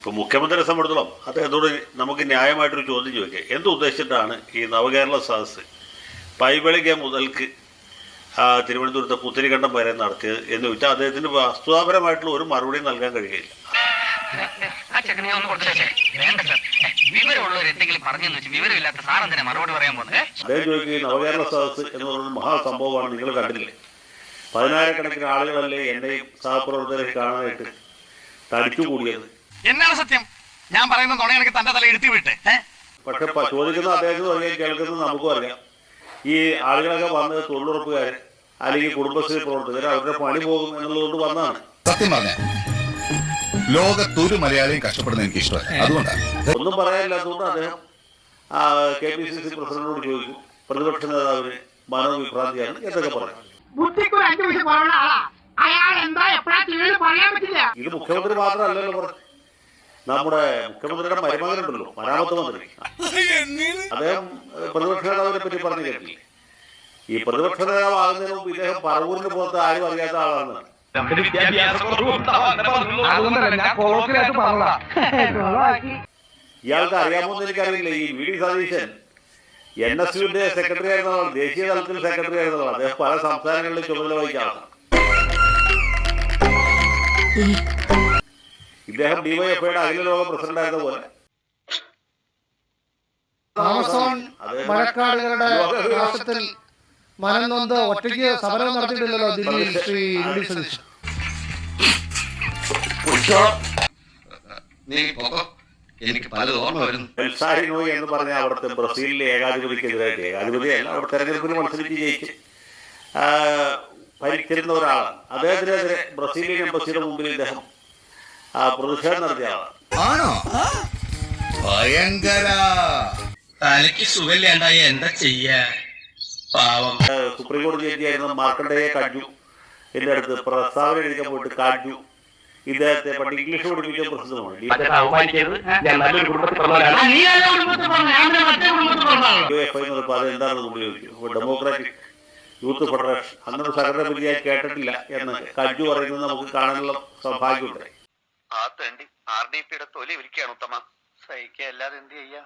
ഇപ്പോൾ മുഖ്യമന്ത്രിയെ സംബന്ധിച്ചിടത്തോളം അദ്ദേഹത്തോട് നമുക്ക് ന്യായമായിട്ടൊരു ചോദ്യം ചോദിക്കുക, എന്ത് ഉദ്ദേശിച്ചിട്ടാണ് ഈ നവകേരള സദസ്സ് പൈവളിക മുതൽക്ക് തിരുവനന്തപുരത്തെ പുത്തരിക്കണ്ടം വരെ നടത്തിയത് എന്ന് ചോദിച്ചാൽ അദ്ദേഹത്തിന് വസ്തുതാപരമായിട്ടുള്ള ഒരു മറുപടിയും നൽകാൻ കഴിയുകയില്ല. അദ്ദേഹം ചോദിക്കുക, നവകേരള സദസ്സ് എന്ന് പറയുന്നത് മഹാസംഭവമാണ്, നിങ്ങൾ കണ്ടില്ലേ? 10,000-കണക്കിന് ആളുകളല്ലേ എന്നെയും സഹപ്രവർത്തകരെ കാണാനായിട്ട് തടിച്ചുകൂടിയത്. എന്നാണ് സത്യം? ഞാൻ പറയുന്ന തുണയാണെങ്കിൽ തന്റെ തല എടുത്തു വിട്ട്. പക്ഷെ ചോദിക്കുന്ന അദ്ദേഹത്തിന് അറിയാം, കേൾക്കുന്നത് നമുക്കും അറിയാം. ഈ ആളുകളൊക്കെ വന്നത് തൊഴിലുറപ്പുകാർ അല്ലെങ്കിൽ കുടുംബശ്രീ പ്രവർത്തകർ, അവരുടെ പണി പോകും എന്നുള്ളതുകൊണ്ട് വന്നതാണ്. സത്യം പറഞ്ഞ ലോകത്തൊരു മലയാളിയും കഷ്ടപ്പെടുന്ന എനിക്ക് ഇഷ്ടമല്ല. അതുകൊണ്ടാണ് ഒന്നും പറയാനില്ലാത്തതുകൊണ്ട് അദ്ദേഹം KPCC പ്രസിഡന്റിനോട് ചോദിക്കും, പ്രതിപക്ഷ നേതാവിന് മനോവിഭ്രാന്തിയാണ് എന്നൊക്കെ പറയാം. ഇത് മുഖ്യമന്ത്രി മാത്രമല്ലല്ലോ പറഞ്ഞു, നമ്മുടെ മുഖ്യമന്ത്രിയുടെ മരുമകനുണ്ടല്ലോ, മരാമത്ത് മന്ത്രി, അദ്ദേഹം പ്രതിപക്ഷ നേതാവിനെ പറ്റി പറഞ്ഞു കേട്ടില്ലേ? ഈ പ്രതിപക്ഷ നേതാവ് ആകുന്നതിന് മുമ്പ് ഇദ്ദേഹം പറവൂരിന് പുറത്ത് ആരും അറിയാത്ത ആളാണെന്നാണ്. ഇയാൾക്ക് അറിയാമോന്ന് എനിക്കറിയില്ല. ഈ VD സതീശൻ NSUവിന്റെ സെക്രട്ടറി ആയിരുന്നതാണ്, ദേശീയ തലത്തിൽ സെക്രട്ടറി ആയിരുന്നതാണ്. അദ്ദേഹം പല സംസ്ഥാനങ്ങളിലും ചുമതല വഹിക്കാണ്. ഇദ്ദേഹം DYFIയുടെ അഖില ലോക പ്രസിഡന്റ് ആയിരുന്ന പോലെ മഴക്കാടുകളുടെ നാശത്തിൽ മനം നൊന്ത് ഒറ്റയ്ക്ക് സമരം നടത്തിയിട്ടില്ലല്ലോ ദില്ലിയിൽ ശ്രീ VD സതീശൻ. എനിക്ക് പല ഓർമ്മ വരുന്നു. എന്ന് പറഞ്ഞ അവിടുത്തെ ബ്രസീലിലെ ഏകാധിപതിക്കെതിരായിട്ട്, ഏകാധിപതിയല്ല, അവിടെ തെരഞ്ഞെടുപ്പിന് മത്സരിച്ച് ജയിച്ച് ഭരിച്ചിരുന്ന ഒരാളാണ്. അദ്ദേഹത്തിനെതിരെ ബ്രസീലിയൻ എംബസിയുടെ മുമ്പിൽ ഇദ്ദേഹം പ്രതിഷേധം നടത്തിയ ആളാണ്. തലയ്ക്ക് സുഖമില്ലാണ്ടായ എന്താ ചെയ്യാ? പാവം. സുപ്രീം കോടതി ജഡ്ജിയായിരുന്ന മാർക്കണ്ഡേയ കാജു എന്റെ അടുത്ത് പ്രസ്താവന എഴുതിക്കാൻ പോയിട്ട് കാജു ഇദ്ദേഹത്തെ പണ്ട് ഇംഗ്ലീഷ് പഠിപ്പിച്ച പ്രസിദ്ധമാണ്. അതെന്താണെന്ന് ഉപയോഗിക്കും. ഡെമോക്രാറ്റിക് യൂത്ത് ഫെഡറേഷൻ അങ്ങനെ സംഘടന പറ്റിയായി കേട്ടിട്ടില്ല എന്ന് കാജു പറയുന്നത് നമുക്ക് കാണാനുള്ള സൗഭാഗ്യമുണ്ട്. RDPയുടെ തൊലി വിരിക്കുകയാണ് ഉത്തമ. സഹിക്കുക അല്ലാതെ എന്ത് ചെയ്യാ?